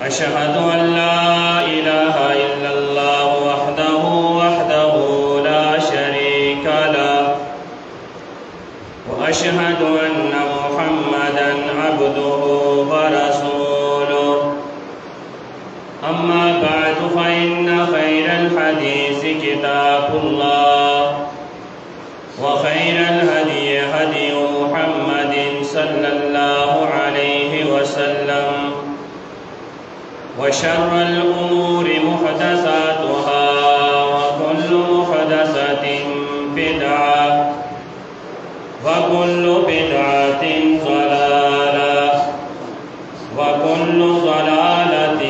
أشهد أن لا إله إلا الله وحده لا شريك له وأشهد أن محمدا عبده ورسوله أما بعد فإن خير الحديث كتاب الله وخير الهدي هدي محمد صلى الله عليه وسلم وشر الأمور محدثاتها وكل محدثة بدعة وكل بدعة ضلالة وكل ضلالة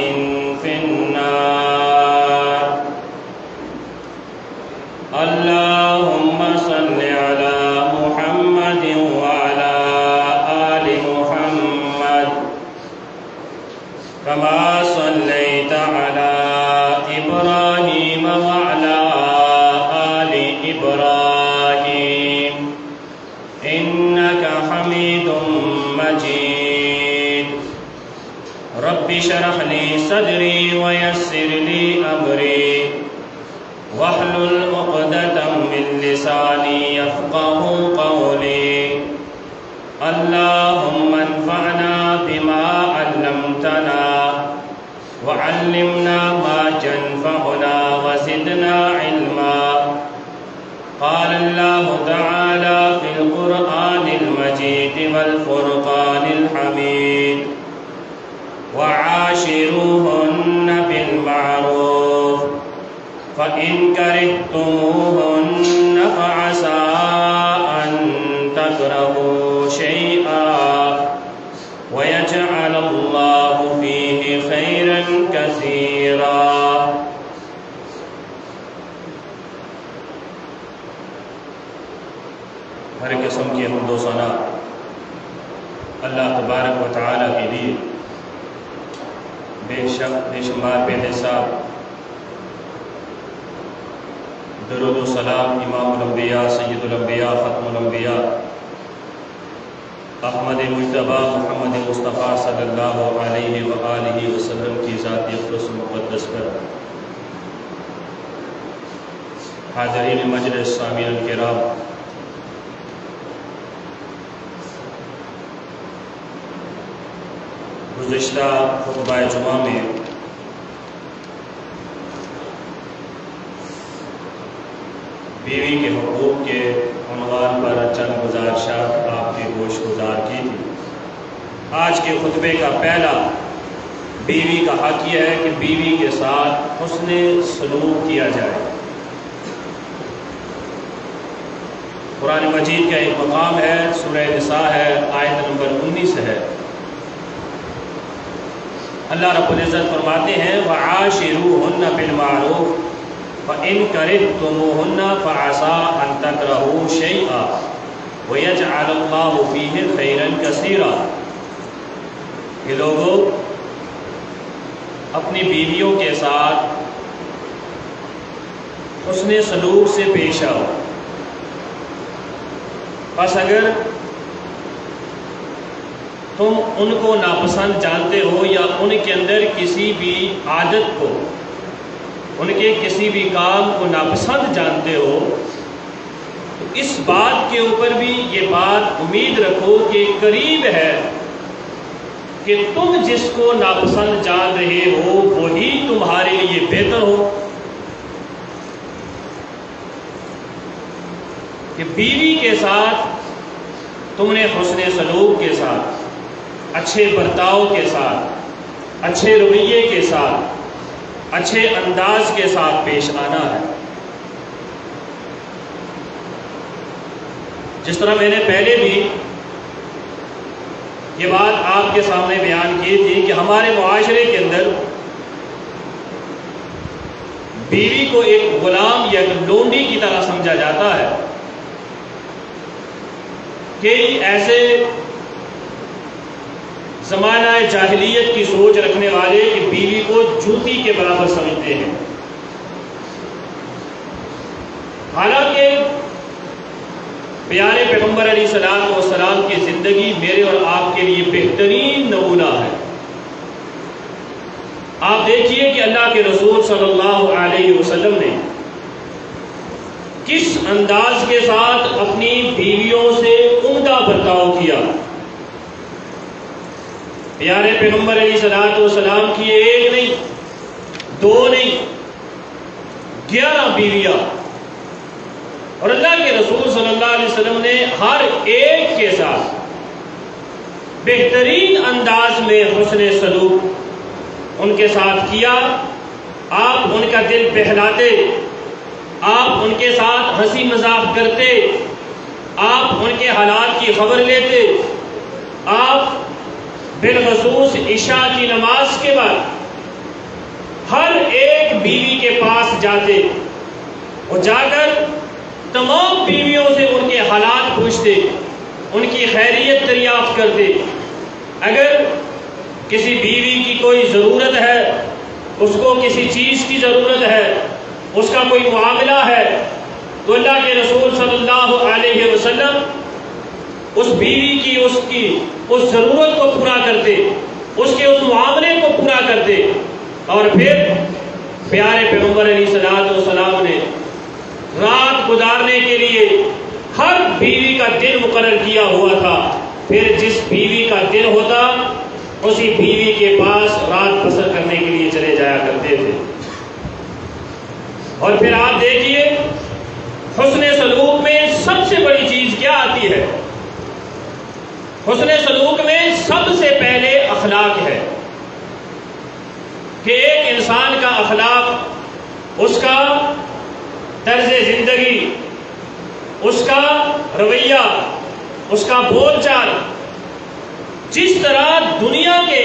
في النار. اللهم صل على محمد وعلى آل محمد كما صليت على إبراهيم وعلى آل إبراهيم إنك حميد مجيد. رب اشرح لي صدري ويسر لي أمري واحلل عقدة من لساني يفقه قولي. اللهم انفعنا بما علمتنا وعلمنا ما ينفعنا وزدنا علما. قال الله تعالى في القرآن المجيد والفرقان الحميد وعاشروهن بالمعروف فإن كرهتموهن فعسى أن تكرهوا شيئا ويجعل الله فيه خيرا كثيرا. ہر قسم کی حمد و ثنا اللہ تبارک و تعالی کے لیے. بے شک بے شمار بے حساب درود و سلام امام الانبیاء سید الانبیاء ختم الانبیاء احمد مجتبی محمد مصطفیٰ صلی اللہ علیہ وآلہ وسلم کی ذاتی اقدس مقدس پر. حاضرین مجلس سامعین الکرام، گزشتہ خطبہ جمعہ میں بیوی کے حقوق کے عنوان پر چند گزارشات آپ کی گوش گزار کی تھی. آج کے خطبے کا پہلا بیوی کا حق یہ ہے کہ بیوی کے ساتھ حسن سلوک کیا جائے. قرآن مجید کا ایک مقام ہے، سورہ نساء ہے، آیت نمبر 19 ہے. اللہ رب العزت فرماتے ہیں وَعَاشِرُوهُنَّ بِالْمَعْرُوفِ فَإِن كَرِهْتُمُوهُنَّ فَعَسَىٰ أَن تَكْرَهُوا شَيْئًا وَيَجْعَلَ اللَّهُ فِيهِ خَيْرًا كَثِيرًا. کہ لوگوں اپنی بیویوں کے ساتھ حسن سلوک سے پیش آؤ. بس اگر تم ان کو ناپسند جانتے ہو یا ان کے اندر کسی بھی عادت کو، ان کے کسی بھی کام کو ناپسند جانتے ہو، تو اس بات کے اوپر بھی یہ بات امید رکھو کہ قریب ہے کہ تم جس کو ناپسند جان رہے ہو وہی تمہارے لیے بہتر ہو. کہ بیوی کے ساتھ تم نے حسن سلوک کے ساتھ، اچھے برتاؤ کے ساتھ، اچھے رویے کے ساتھ، اچھے انداز کے ساتھ پیش آنا ہے. جس طرح میں نے پہلے بھی یہ بات آپ کے سامنے بیان کی تھی کہ ہمارے معاشرے کے اندر بیوی کو ایک غلام یا لونڈی کی طرح سمجھا جاتا ہے. کئی ایسے زمانہ جاہلیت کی سوچ رکھنے والے کہ بیوی کو جوتی کے برابر سمجھتے ہیں. حالانکہ پیارے پیغمبر علیہ السلام کی زندگی میرے اور آپ کے لیے بہترین نمونہ ہے. آپ دیکھیے کہ اللہ کے رسول صلی اللہ علیہ وسلم نے کس انداز کے ساتھ اپنی بیویوں سے عمدہ برتاؤ کیا۔ پیارے پیغمبر علیہ الصلوۃ والسلام کی ایک نہیں، دو نہیں، 11 بیویاں، اور اللہ کے رسول صلی اللہ علیہ وسلم نے ہر ایک کے ساتھ بہترین انداز میں حسن سلوک ان کے ساتھ کیا۔ آپ ان کا دل بہلاتے، آپ ان کے ساتھ ہنسی مذاق کرتے، آپ ان کے حالات کی خبر لیتے، آپ بالخصوص عشاء کی نماز کے بعد ہر ایک بیوی کے پاس جاتے اور جا کر تمام بیویوں سے ان کے حالات پوچھتے، ان کی خیریت دریافت کرتے۔ اگر کسی بیوی کی کوئی ضرورت ہے، اس کو کسی چیز کی ضرورت ہے، اس کا کوئی معاملہ ہے، تو اللہ کے رسول صلی اللہ علیہ وسلم اس بیوی کی اس ضرورت کو پورا کرتے، اس کے اس معاملے کو پورا کرتے، اور پھر پیارے پیغمبر علیہ الصلوۃ والسلام نے رات گزارنے کے لیے ہر بیوی کا دن مقرر کیا ہوا تھا۔ پھر جس بیوی کا دن ہوتا اسی بیوی کے پاس رات بسر کرنے کے لیے چلے جایا کرتے تھے۔ اور پھر آپ دیکھیے حسن سلوک میں سب سے بڑی چیز کیا آتی ہے؟ حسن سلوک میں سب سے پہلے اخلاق ہے کہ ایک انسان کا اخلاق، اس کا طرز زندگی، اس کا رویہ، اس کا بول چال جس طرح دنیا کے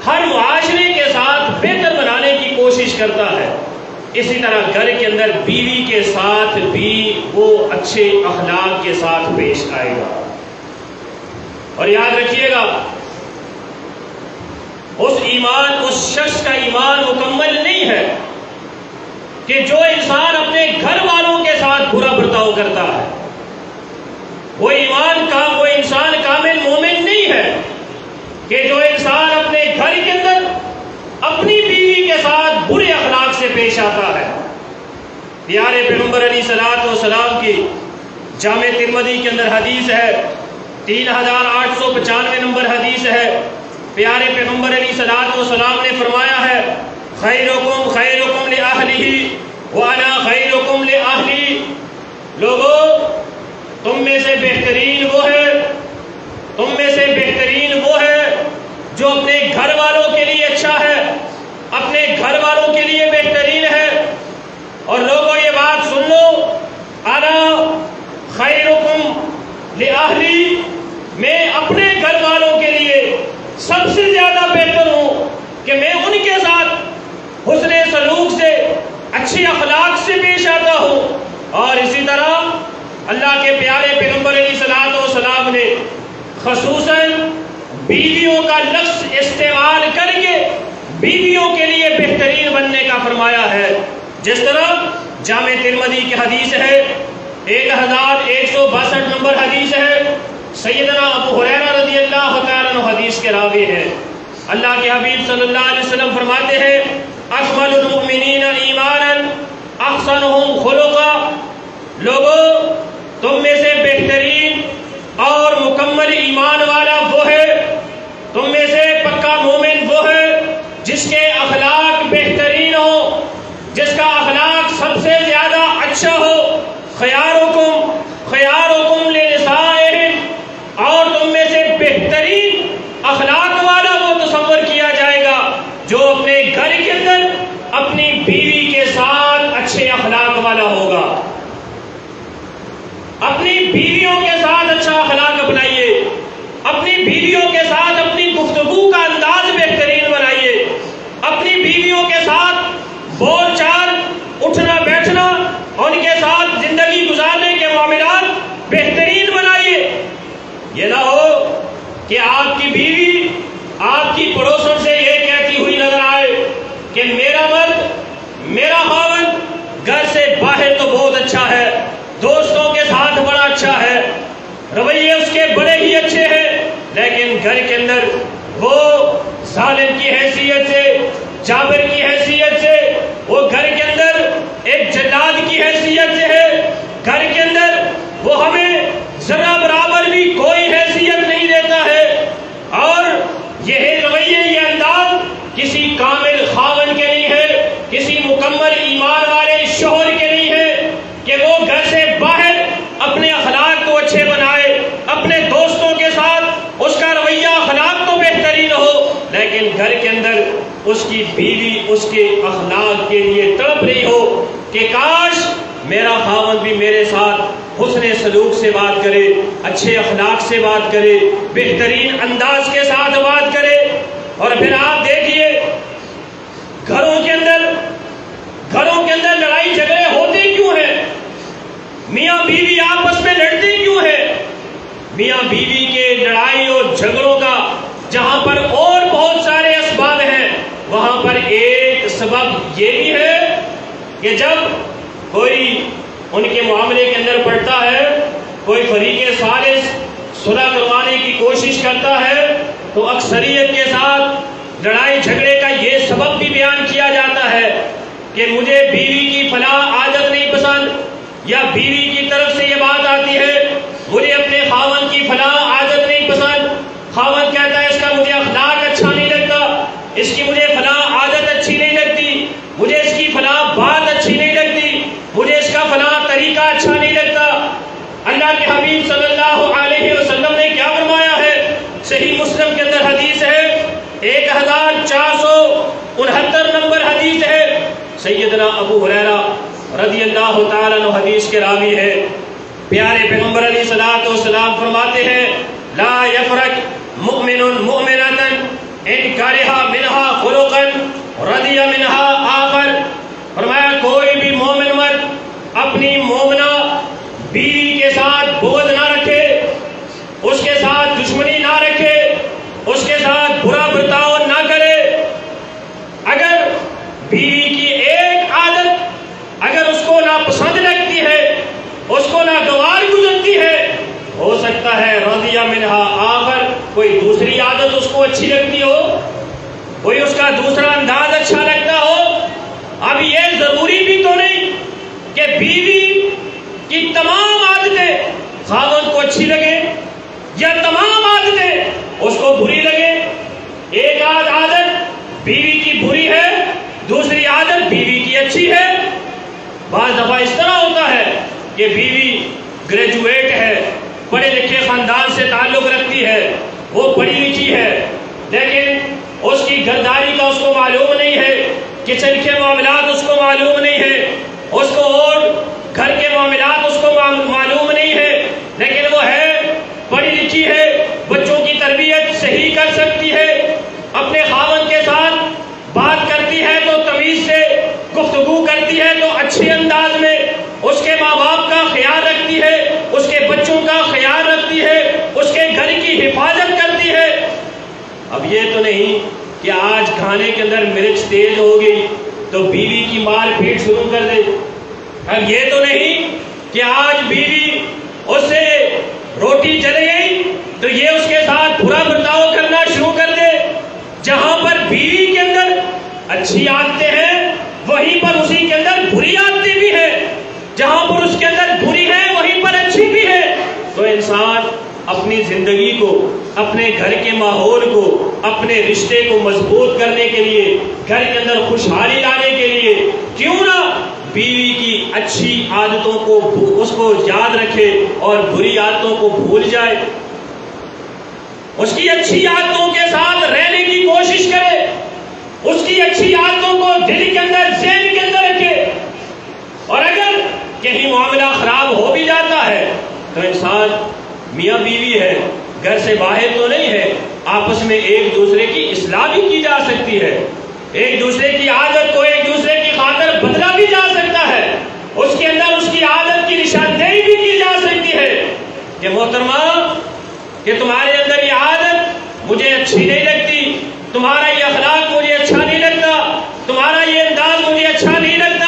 ہر معاشرے کے ساتھ بہتر بنانے کی کوشش کرتا ہے، اسی طرح گھر کے اندر بیوی کے ساتھ بھی وہ اچھے اخلاق کے ساتھ پیش آئے گا۔ اور یاد رکھیے گا، اس شخص کا ایمان مکمل نہیں ہے کہ جو انسان اپنے گھر والوں کے ساتھ برا برتاؤ کرتا ہے، وہ انسان کامل مومن نہیں ہے کہ جو انسان اپنے گھر کے اندر اپنی بیوی کے ساتھ برے اخلاق سے پیش آتا ہے۔ پیارے پیغمبر علیہ الصلوۃ والسلام کی جامع ترمذی کے اندر حدیث ہے، 3895 نمبر حدیث ہے۔ پیارے پیغمبر علیہ الصلوۃ والسلام نے فرمایا ہے، خیرکم خیرکم لأہلہ وانا خیرکم لأہلی۔ لوگوں، تم میں سے بہترین وہ ہے جو اپنے گھر والوں کے لیے اچھا ہے، اپنے گھر والوں کے لیے بہترین ہے۔ اور لوگوں یہ بات سن لو، انا خیرکم لأہلی، میں اپنے گھر والوں کے لیے سب سے زیادہ بہتر ہوں کہ میں ان کے ساتھ حسن سلوک سے، اچھے اخلاق سے پیش آتا ہوں۔ اور اسی طرح اللہ کے پیارے پیغمبر علیہ الصلوۃ والسلام نے خصوصاً بیویوں کا لفظ استعمال کر کے بیویوں کے لیے بہترین بننے کا فرمایا ہے۔ جس طرح جامع ترمذی کی حدیث ہے، 1162 نمبر حدیث ہے، سیدنا ابو ہریرہ رضی اللہ تعالیٰ عنہ حدیث کے راوی ہیں۔ اللہ کے حبیب صلی اللہ علیہ وسلم فرماتے ہیں، اکمل المؤمنین ایمانا احسنہم خلقا۔ لوگوں، تم میں سے بہترین اور مکمل ایمان والا وہ ہے، تم میں سے پکا مومن وہ ہے جس کے اخلاق بہترین ہو، جس کا اخلاق سب سے زیادہ اچھا ہو۔ خیارکم لنسائہم، اور تم میں سے بہترین اخلاق والا وہ تصور کیا جائے گا جو اپنے گھر کے اندر اپنی بیوی کے ساتھ اچھے اخلاق والا ہوگا۔ اپنی بیویوں کے ساتھ اچھا اخلاق اپنائیے، اپنی بیویوں کے ساتھ اپنی گفتگو کا انداز بہترین بنائیے، اپنی بیویوں کے ساتھ بول چال، اٹھنا بیٹھنا، ان کے ساتھ زندگی گزارنے کے معاملات بہترین بنائیے۔ یہ نہ ہو کہ آپ کی بیوی آپ کی پڑوسن سے یہ کہتی ہوئی نظر آئے کہ میرا مرد، میرا خاوند گھر سے باہر تو بہت اچھا ہے، دوستوں کے ساتھ بڑا اچھا ہے، رویے اس کے بڑے ہی اچھے ہیں، لیکن گھر کے اندر وہ ظالم کی حیثیت سے جابر کی حیثیت سے، وہ گھر کے اندر ایک جلاد کی حیثیت سے ہے، گھر کے اندر وہ ہمیں ذرا برابر بھی کوئی حیثیت نہیں دیتا ہے، اور یہ رویے، یہ انداز کسی کامل خاوند کے نہیں ہے، کسی مکمل ایمان والے شوہر کے نہیں ہے کہ وہ گھر سے باہر اپنے اخلاق کو اچھے بنائے، اپنے دوستوں کے ساتھ اس کا رویہ اخلاق تو بہترین ہو، لیکن گھر کے اندر اس کی بیوی اس کے اخلاق کے لیے تڑپ رہی ہو کہ کاش میرا خاوند بھی میرے ساتھ حسن سلوک سے بات کرے، اچھے اخلاق سے بات کرے، بہترین انداز کے ساتھ بات کرے۔ اور پھر آپ دیکھیے گھروں کے اندر لڑائی جھگڑے ہوتے کیوں ہیں؟ میاں بیوی آپس میں لڑتے کیوں ہیں؟ میاں بیوی کے لڑائی اور جھگڑوں کا جہاں پر اور بہت سارے اسباب ہیں، وہاں پر ایک سبب یہ بھی ہے کہ جب کوئی ان کے معاملے کے اندر پڑتا ہے، کوئی فریق ثالث صلح کروانے کی کوشش کرتا ہے، تو اکثریت کے ساتھ لڑائی جھگڑے کا یہ سبب بھی بیان کیا جاتا ہے کہ مجھے بیوی کی فلاں عادت نہیں پسند، یا بیوی کی طرف سے یہ بات آتی ہے مجھے اپنے خاوند کی فلاں عادت نہیں پسند، خاوند کہتا ہے اس کا مجھے اخلاق اچھا نہیں لگتا، اس کی مجھے فلاں عادت اچھی نہیں لگتی، مجھے اس کی فلاں بات اچھی نہیں لگتی، مجھے اس کا فلاں طریقہ اچھا نہیں لگتا۔ اللہ کے حبیب صلی اللہ علیہ وسلم نے کیا فرمایا ہے؟ صحیح مسلم کے اندر حدیث ہے، 1469 نمبر حدیث ہے، سیدنا ابو ہریرہ رضی اللہ تعالیٰ عنہ حدیث کے راوی ہے، پیارے پیغمبر علیہ الصلوۃ والسلام فرماتے ہیں لا یفرق مؤمن مؤمنۃ ان کرہ منها خلقا رضی منها آخر، فرمایا کوئی بھی مومن مرد اپنی مومنہ بیوی کے ساتھ بغض نہ رکھے، اس کے ساتھ دشمنی نہ رکھے، اس کے ساتھ برا برتاؤ نہ کرے۔ اگر بیوی کی ایک عادت اگر اس کو ناپسند لگتی ہے، اس کو ناگوار گزرتی ہے، ہو سکتا ہے رضی منها آخر کوئی دوسری عادت اس کو اچھی لگتی ہو، کوئی اس کا دوسرا انداز اچھا لگتا ہو۔ اب یہ ضروری بھی تو نہیں کہ بیوی کی تمام عادتیں خاوند کو اچھی لگے یا تمام عادتیں اس کو بری لگے۔ ایک عادت بیوی کی بری ہے، دوسری عادت بیوی کی اچھی ہے۔ بعض دفعہ اس طرح ہوتا ہے کہ بیوی گریجویٹ ہے، پڑھے لکھے خاندان سے تعلق رکھتی ہے، وہ پڑھی لکھی ہے، لیکن اس کی گھرداری کا اس کو معلوم نہیں ہے، کچن کے معاملات اس کو معلوم نہیں ہے، اس کو اور گھر کے معاملات اس کو معلوم نہیں ہے، لیکن وہ ہے پڑھی لکھی ہے، بچوں کی تربیت صحیح کر سکتی ہے، اپنے خاوند کے ساتھ بات کرتی ہے تو تمیز سے گفتگو کرتی ہے، تو اچھے انداز میں اس کے ماں باپ کا خیال رکھتی ہے، اس کے بچوں کا خیال رکھتی ہے، اس کے گھر کی حفاظت کرتی ہے۔ اب یہ تو نہیں کہ آج کھانے کے اندر مرچ تیز ہو گئی تو بیوی کی مار پیٹ شروع کر دے۔ اب یہ تو نہیں کہ آج بیوی اس سے روٹی چل گئی تو یہ اس کے ساتھ برا برتاؤ کرنا شروع کر دے۔ جہاں پر بیوی کے اندر اچھی عادتیں ہیں وہیں پر اسی کے اندر بری عادتیں بھی ہیں، جہاں پر اس کے اندر بری ہے وہیں پر اچھی بھی ہے۔ تو انسان اپنی زندگی کو، اپنے گھر کے ماحول کو، اپنے رشتے کو مضبوط کرنے کے لیے، گھر کے اندر خوشحالی لانے کے لیے کیوں نہ بیوی کی اچھی عادتوں کو اس کو یاد رکھے اور بری عادتوں کو بھول جائے، اس کی اچھی عادتوں کے ساتھ رہنے کی کوشش کرے، اس کی اچھی عادتوں کو دل کے اندر، ذہن کے اندر رکھے۔ اور اگر کہیں معاملہ خراب ہو بھی جاتا ہے تو انسان میاں بیوی ہے، گھر سے باہر تو نہیں ہے، آپس میں ایک دوسرے کی اصلاح بھی کی جا سکتی ہے، ایک دوسرے کی عادت کو ایک دوسرے کی خاطر بدلا بھی جا سکتا ہے، اس کے اندر اس کی عادت کی نشاندہی بھی کی جا سکتی ہے کہ محترمہ کہ تمہارے اندر یہ عادت مجھے اچھی نہیں لگتی، تمہارا یہ اخلاق مجھے اچھا نہیں لگتا، تمہارا یہ انداز مجھے اچھا نہیں لگتا۔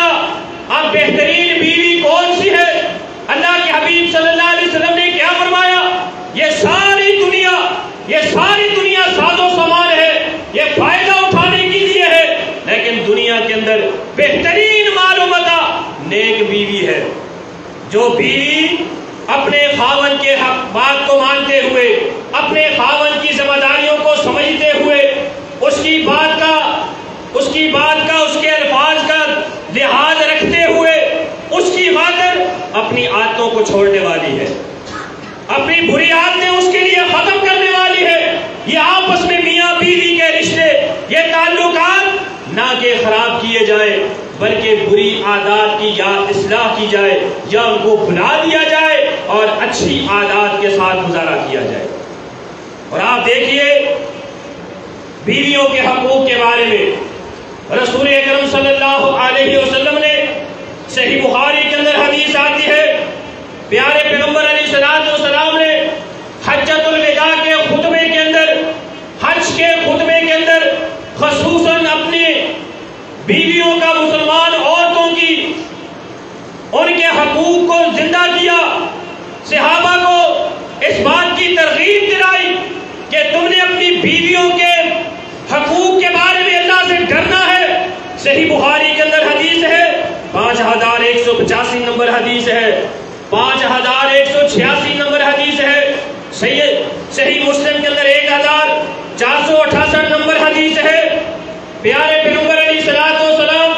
اب بہترین بیوی کون سی ہے؟ اللہ کے حبیب صلی اللہ علیہ وسلم نے کیا فرمایا؟ یہ ساری دنیا ساز و سامان ہے، یہ فائدہ اٹھانے کے لیے ہے، دنیا کے اندر بہترین معلومات نیک بیوی ہے، جو بیوی اپنے خاوند کے حق بات کو مانتے ہوئے، اپنے خاوند کی ذمہ داریوں کو سمجھتے ہوئے، اس کی بات کا اس کے الفاظ کا لحاظ رکھتے ہوئے اس کی خاطر اپنی عادتوں کو چھوڑنے والی ہے، اپنی بری عادتیں اس کے لیے ختم کرنے والی ہے۔ یہ آپس میں میاں بیوی کے رشتے، یہ تعلقات نہ کہ خراب کیے جائے بلکہ بری عادات کی یا اصلاح کی جائے یا ان کو بھلا دیا جائے اور اچھی عادات کے ساتھ گزارا کیا جائے۔ اور آپ دیکھیے بیویوں کے حقوق کے بارے میں رسول اکرم صلی اللہ علیہ وسلم نے صحیح بخاری کے اندر حدیث آتی ہے، پیارے پیغمبر علیہ السلام نے حجۃ الوداع کے خطبے کے اندر، حج کے خطبے کے اندر خصوصاً اپنے بیویوں کا، مسلمان عورتوں کی، ان کے حقوق کو زندہ کیا، صحابہ کو اس بات کی ترغیب دلائی کہ تم نے اپنی بیویوں کے حقوق کے بارے میں اللہ سے ڈرنا ہے۔ صحیح بخاری کے اندر حدیث ہے، 5185 نمبر حدیث ہے، 5186 نمبر حدیث ہے، صحیح مسلم کے اندر 1468 نمبر حدیث ہے۔ پیارے پیغمبر علیہ السلام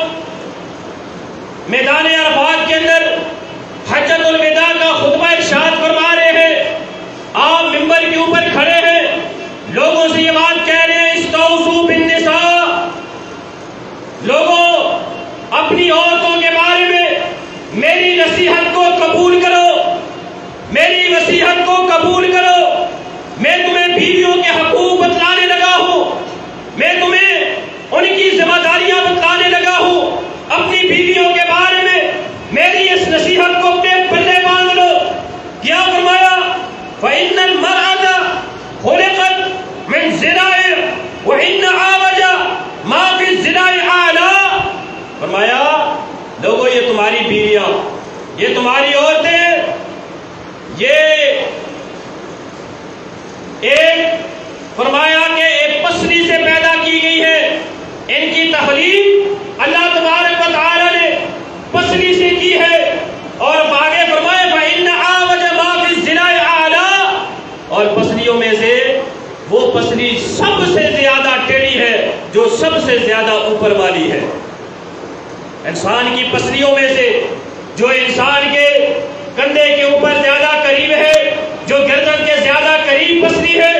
میدان عرفات کے اندر حجۃ الوداع کا خطبہ ارشاد فرما رہے ہیں، آپ منبر کے اوپر کھڑے ہیں، لوگوں سے یہ بات کہہ رہے ہیں، استوصوا بالنساء، لوگوں اپنی عورتوں کے بارے میں میری نصیحت کو قبول کرو، میری نصیحت کو قبول کرو۔ میں تمہیں بیویوں کے حقوق بتلانے لگا ہوں، میں تمہیں ان کی ذمہ داریاں بتلانے لگا ہوں، اپنی بیویوں کے بارے میں میری اس نصیحت کو اپنے پلے باندھ لو۔ کیا فرمایا؟ فَإِنَّ الْمَرْأَةَ خُلِقَتْ مِنْ ضِلَاعٍ وَإِنَّ أَعْوَجَ مَا فِي الضِّلَاعِ أَعْلَىٰ۔ فرمایا لوگوں یہ تمہاری بیویاں، یہ تمہاری عورتیں، یہ ایک فرمایا کہ ایک پسلی سے پیدا کی گئی ہے، ان کی تخلیق اللہ تبارک و تعالی نے پسلی سے کی ہے۔ اور آگے فرمایا فَإِنَّ أَعْوَجَ مَا فِي الضِّلَاعِ أَعْلَىٰ، اور پسلیوں میں سے وہ پسلی سب سے زیادہ ٹیڑھی ہے جو سب سے زیادہ اوپر والی ہے۔ انسان کی پسلیوں میں سے جو انسان کے کندھے کے اوپر زیادہ قریب ہے، جو گردن کے زیادہ قریب پسلی ہے،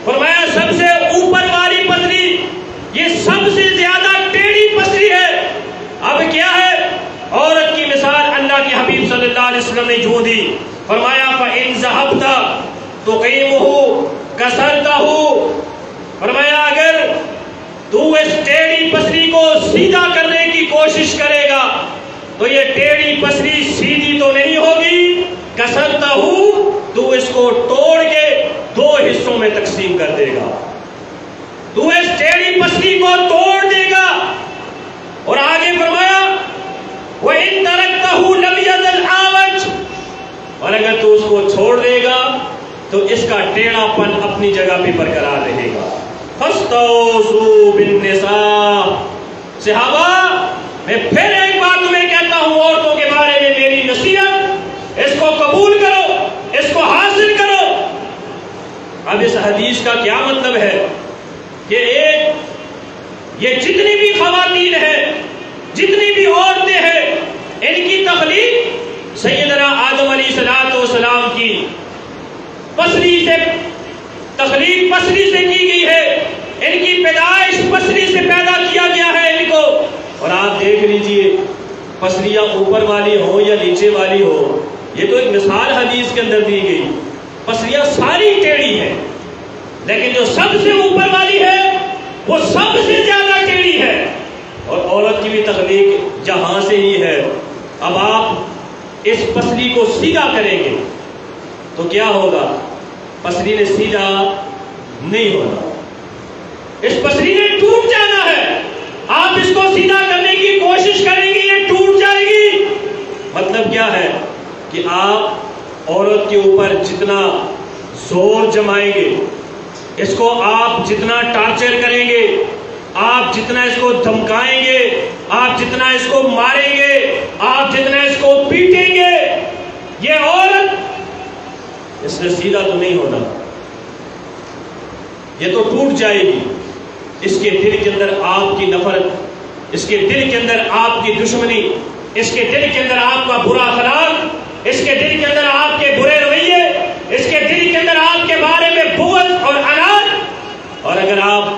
فرمایا سب سے اوپر والی پسلی یہ سب سے زیادہ ٹیڑھی پسلی ہے۔ اب کیا ہے؟ عورت کی مثال اللہ کے حبیب صلی اللہ علیہ وسلم نے جو دی، فرمایا فَإِن ذَهَبْتَ تُقِيمُهُ كَسَرْتَهُ، فرمایا اگر تو اس ٹیڑھی پسلی کو سیدھا کرنے کی کوشش کرے گا تو یہ ٹیڑھی پسلی سیدھی تو نہیں ہوگی، کسرتہو تو اس کو توڑ کے دو حصوں میں تقسیم کر دے گا، تو اس ٹیڑھی پسلی کو توڑ دے گا۔ اور آگے فرمایا وَإِن تَرَكْتَهُ لَمْ يَزَلْ أَعْوَجَ، اور اگر تو اس کو چھوڑ دے گا تو اس کا ٹیڑھا پن اپنی جگہ پہ برقرار رہے گا۔ فَاسْتَوْصُوا بِالنِّسَاءِ، صحابہ میں پھر ایک بات تمہیں کہتا ہوں، عورتوں کے بارے میں میری نصیحت، اس کو قبول کرو، اس کو حاصل کرو۔ اب اس حدیث کا کیا مطلب ہے کہ یہ جتنی بھی خواتین ہیں، جتنی بھی عورتیں ہیں، ان کی تخلیق سیدنا آدم علیہ السلام کی پسلی سے، تخلیق پسلی سے کی گئی ہے، ان کی پیدائش پسلی سے پیدا کیا گیا ہے ان کو۔ اور آپ دیکھ لیجئے پسلیاں اوپر والی ہو یا نیچے والی ہو، یہ تو ایک مثال حدیث کے اندر دی گئی، پسلیاں ساری ٹیڑھی ہیں، لیکن جو سب سے اوپر والی ہے وہ سب سے زیادہ ٹیڑھی ہے۔ اور عورت کی بھی تخلیق جہاں سے ہی ہے۔ اب آپ اس پسلی کو سیدھا کریں گے تو کیا ہوگا؟ پسلی نے سیدھا نہیں ہونا، اس پسلی نے ٹوٹ جانا ہے۔ آپ اس کو سیدھا کرنے کی کوشش کریں گے، یہ ٹوٹ جائے گی۔ مطلب کیا ہے کہ آپ عورت کے اوپر جتنا زور جمائیں گے، اس کو آپ جتنا ٹارچر کریں گے، آپ جتنا اس کو دھمکائیں گے، آپ جتنا اس کو ماریں گے، آپ جتنا اس کو پیٹیں گے، یہ عورت اس نے سیدھا تو نہیں ہونا، یہ تو ٹوٹ جائے گی۔ اس کے دل کے اندر آپ کی نفرت، اس کے دل کے اندر آپ کی دشمنی، اس کے دل کے اندر آپ کا برا اخلاق، اس کے دل کے اندر آپ کے برے رویے، اس کے دل کے اندر آپ کے بارے میں بغض اور عناد۔ اور اگر آپ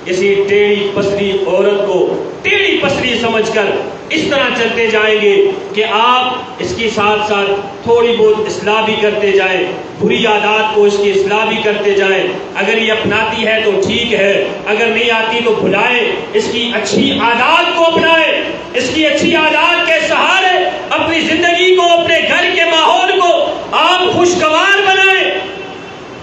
کسی ٹیڑھی پسری عورت کو ٹیڑھی پسری سمجھ کر اس طرح چلتے جائیں گے کہ آپ اس کی ساتھ ساتھ تھوڑی بہت اصلاح بھی کرتے جائیں، بری عادات کو اس کی اصلاح بھی کرتے جائیں، اگر یہ اپناتی ہے تو ٹھیک ہے، اگر نہیں آتی تو بھلائیں، اس کی اچھی عادات کو اپنائیں، اس کی اچھی عادات کے سہارے اپنی زندگی کو، اپنے گھر کے ماحول کو آپ خوشگوار بنائیں۔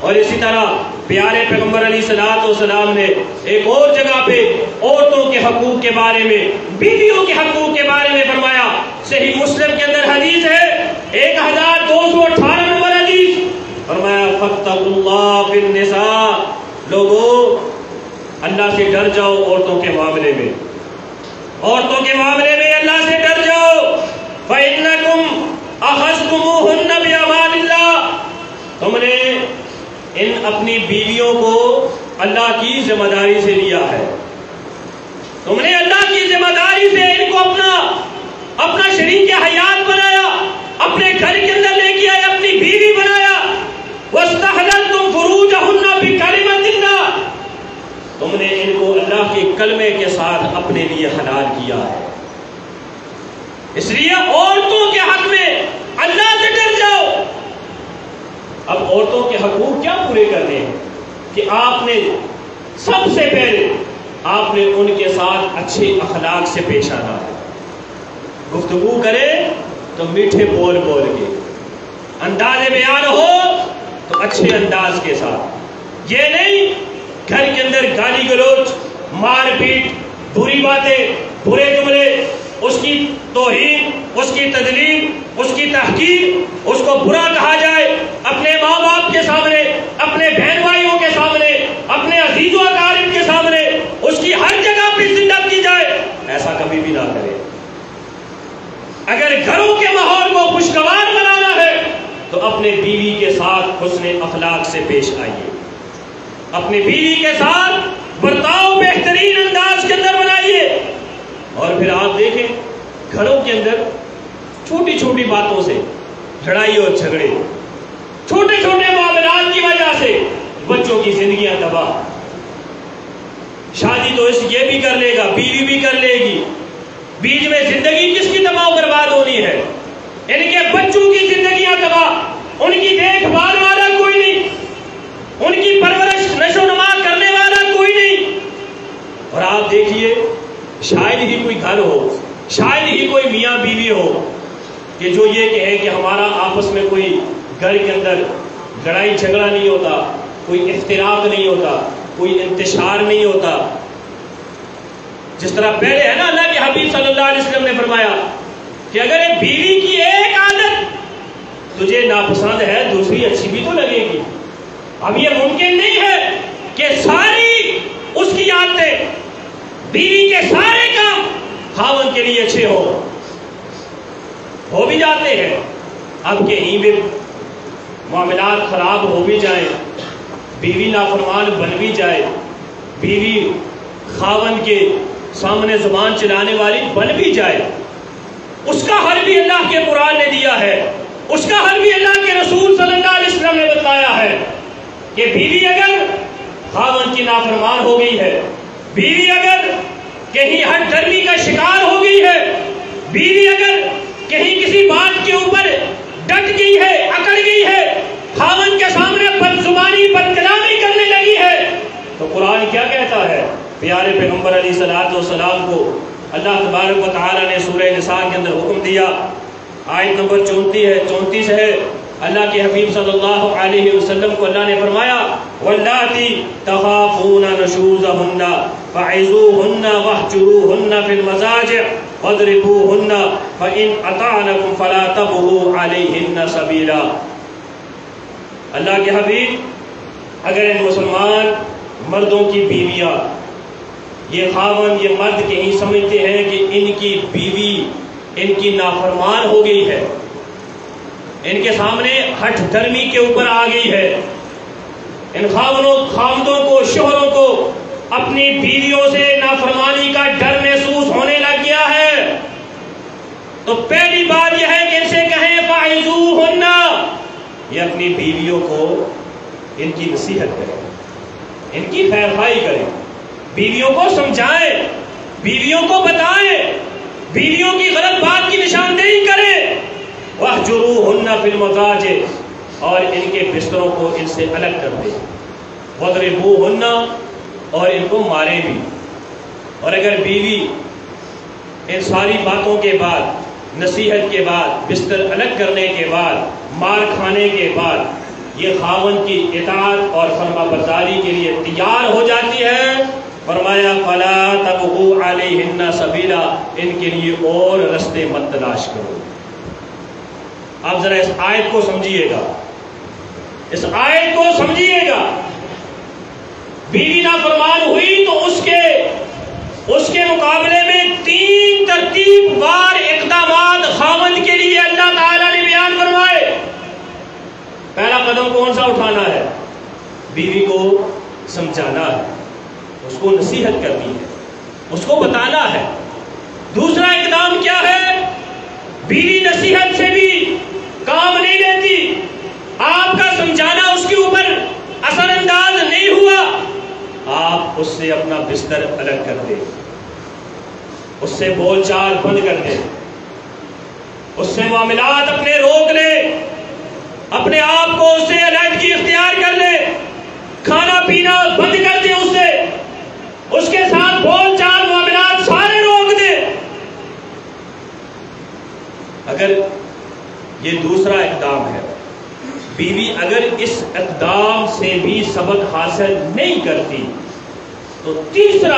اور اسی طرح پیارے پیغمبر علیہ الصلوۃ والسلام نے ایک اور جگہ پہ عورتوں کے حقوق کے بارے میں، بیویوں کے حقوق کے بارے میں فرمایا۔ صحیح مسلم کے اندر حدیث ہے 1218 نمبر حدیث، فرمایا فاتقوا اللہ فی النساء، لوگو اللہ سے ڈر جاؤ عورتوں کے معاملے میں، عورتوں کے معاملے میں اللہ سے ڈر جاؤ۔ فإنکم اخذتموہن بأمان اللہ، تم نے ان اپنی بیویوں کو اللہ کی ذمہ داری سے لیا ہے، تم نے اللہ کی ذمہ داری سے ان کو اپنا شریک حیات بنایا، اپنے گھر کے اندر لے کے آئے، اپنی بیوی بنایا۔ وَاسْتَحْلَلْتُمْ فُرُوجَهُنَّ بِكَلِمَةِ اللَّهِ، تم نے ان کو اللہ کے کلمے کے ساتھ اپنے لیے حلال کیا ہے۔ اس لیے عورتوں کے حق میں اللہ سے ڈر جاؤ۔ اب عورتوں کے حقوق کیا پورے کرنے ہیں کہ آپ نے سب سے پہلے آپ نے ان کے ساتھ اچھے اخلاق سے پیش آنا ہے، گفتگو کرے تو میٹھے بول بول کے، انداز بیان ہو تو اچھے انداز کے ساتھ، یہ نہیں گھر کے اندر گالی گلوچ، مار پیٹ، بری باتیں، برے جملے، اس کی توہین، اس کی تذلیل، اس کی تحقیر، اس کو برا کہا جائے، اپنے ماں باپ کے سامنے، اپنے بہن بھائیوں کے سامنے، اپنے عزیز و اقارب کے سامنے اس کی ہر جگہ پہ ذلت کی جائے، ایسا کبھی بھی نہ کرے۔ اگر گھروں کے ماحول کو خوشگوار بنانا ہے تو اپنے بیوی کے ساتھ حسن اخلاق سے پیش آئیے، اپنی بیوی کے ساتھ برتاؤ بہترین انداز کے اندر بنائیے۔ اور پھر آپ دیکھیں گھروں کے اندر چھوٹی چھوٹی باتوں سے لڑائی اور جھگڑے، چھوٹے چھوٹے معاملات کی وجہ سے بچوں کی زندگیاں تباہ۔ شادی تو یہ بھی کر لے گا، بیوی بھی کر لے گی، بیچ میں زندگی کس کی تباہ و برباد ہونی ہے؟ ان کے بچوں کی زندگیاں تباہ، ان کی دیکھ بھال والا کوئی نہیں، ان کی پرورش نشو نما کرنے والا کوئی نہیں۔ اور آپ دیکھیے شاید ہی کوئی گھر ہو، شاید ہی کوئی میاں بیوی ہو کہ جو یہ کہے کہ ہمارا آپس میں کوئی گھر کے اندر لڑائی جھگڑا نہیں ہوتا، کوئی اختلاف نہیں ہوتا، کوئی انتشار نہیں ہوتا۔ جس طرح پہلے ہے نا اللہ کے حبیب صلی اللہ علیہ وسلم نے فرمایا کہ اگر ایک بیوی کی ایک عادت تجھے ناپسند ہے دوسری اچھی بھی تو لگے گی۔ اب یہ ممکن نہیں ہے کہ ساری اس کی عادتیں، بیوی کے سارے کام خاوند کے لیے اچھے ہو بھی جاتے ہیں، اب کہیں بھی معاملات خراب ہو بھی جائیں، بیوی نافرمان بن بھی جائے، بیوی خاوند کے سامنے زبان چلانے والی بن بھی جائے، اس کا حل بھی اللہ کے قرآن نے دیا ہے، اس کا حل بھی اللہ کے رسول صلی اللہ علیہ وسلم نے بتایا ہے کہ بیوی اگر خاوند کی نافرمان ہو گئی ہے، بیوی اگر کہیں ہٹ درمی کا شکار ہو گئی ہے، بیوی اگر کہیں کسی بات کے اوپر ڈٹ گئی ہے، اکڑ گئی ہے، خاوند کے سامنے بد زبانی بد کلامی کرنے لگی ہے، تو قرآن کیا کہتا ہے؟ پیارے پیغمبر علیہ الصلوۃ والسلام کو اللہ تبارک و تعالی نے سورہ نساء کے اندر حکم دیا، آیت نمبر 34 ہے، اللہ کے حبیب صلی اللہ علیہ وسلم کو اللہ نے فرمایا واللاتی تخافون نشوزہن فعظوہن واہجروہن فی المضاجع واضربوہن فإن اطعنکم فلا تبغوا علیہن سبیلا۔ اللہ کے حبیب اگر ان مسلمان مردوں کی بیویاں یہ خاوند یہ مرد کہیں سمجھتے ہیں کہ ان کی بیوی ان کی نافرمان ہو گئی ہے، ان کے سامنے ہٹ دھرمی کے اوپر آ گئی ہے، ان خاوندوں کو شوہروں کو اپنی بیویوں سے نافرمانی کا ڈر محسوس ہونے لگ گیا ہے، تو پہلی بات یہ ہے کہ ان سے کہیں فاعذوہن، یہ اپنی بیویوں کو ان کی نصیحت کریں، ان کی خیر خواہی کریں، بیویوں کو سمجھائیں، بیویوں کو بتائیں، بیویوں کی غلط بات کی نشاندہی کریں، واہجروہن فی المضاجع، اور ان کے بستروں کو ان سے الگ کر دیں، واضربوہن، اور ان کو ماریں بھی۔ اور اگر بیوی ان ساری باتوں کے بعد، نصیحت کے بعد، بستر الگ کرنے کے بعد، مار کھانے کے بعد یہ خاوند کی اطاعت اور فرما برداری کے لیے تیار ہو جاتی ہے، فرمایا فلا تبغوا علیہن سبیلا، ان کے لیے اور رستے مت تلاش کرو۔ آپ ذرا اس آیت کو سمجھیے گا، اس آیت کو سمجھیے گا۔ بیوی نافرمان ہوئی تو اس کے مقابلے میں 3 ترتیب وار اقدامات خاوند کے لیے اللہ تعالیٰ نے بیان فرمائے۔ پہلا قدم کون سا اٹھانا ہے؟ بیوی کو سمجھانا ہے، اس کو نصیحت کرنی ہے، اس کو بتانا ہے۔ دوسرا اقدام کیا ہے؟ بیوی نصیحت سے بھی کام نہیں لیتی، آپ کا سمجھانا اس کے اوپر اثر انداز نہیں ہوا، آپ اس سے اپنا بستر الگ کر دیں، اس سے بول چال بند کر دیں، اس سے معاملات اپنے روک لیں، اپنے آپ کو اس سے علیحدگی اختیار کر لیں، کھانا پینا بند کر دیں، اس کے ساتھ بول چال معاملات سارے روک دیں۔ اگر یہ دوسرا اقدام ہے، بیوی اگر اس اقدام سے بھی سبق حاصل نہیں کرتی تو تیسرا